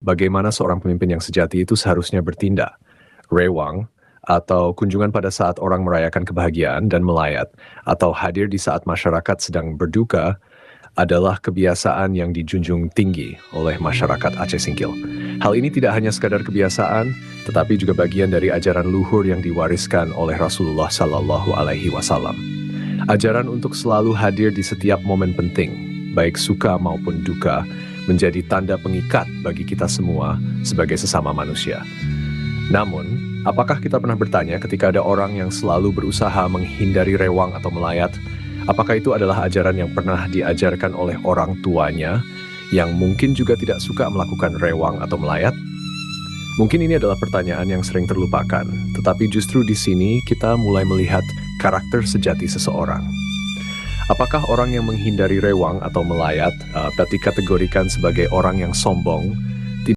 bagaimana seorang pemimpin yang sejati itu seharusnya bertindak. Rewang, atau kunjungan pada saat orang merayakan kebahagiaan dan melayat, atau hadir di saat masyarakat sedang berduka, adalah kebiasaan yang dijunjung tinggi oleh masyarakat Aceh Singkil. Hal ini tidak hanya sekadar kebiasaan, tetapi juga bagian dari ajaran luhur yang diwariskan oleh Rasulullah Sallallahu Alaihi Wasallam. Ajaran untuk selalu hadir di setiap momen penting, baik suka maupun duka, menjadi tanda pengikat bagi kita semua sebagai sesama manusia. Namun, apakah kita pernah bertanya ketika ada orang yang selalu berusaha menghindari rewang atau melayat, apakah itu adalah ajaran yang pernah diajarkan oleh orang tuanya yang mungkin juga tidak suka melakukan rewang atau melayat? Mungkin ini adalah pertanyaan yang sering terlupakan, tetapi justru di sini kita mulai melihat karakter sejati seseorang. Apakah orang yang menghindari rewang atau melayat dapat dikategorikan sebagai orang yang sombong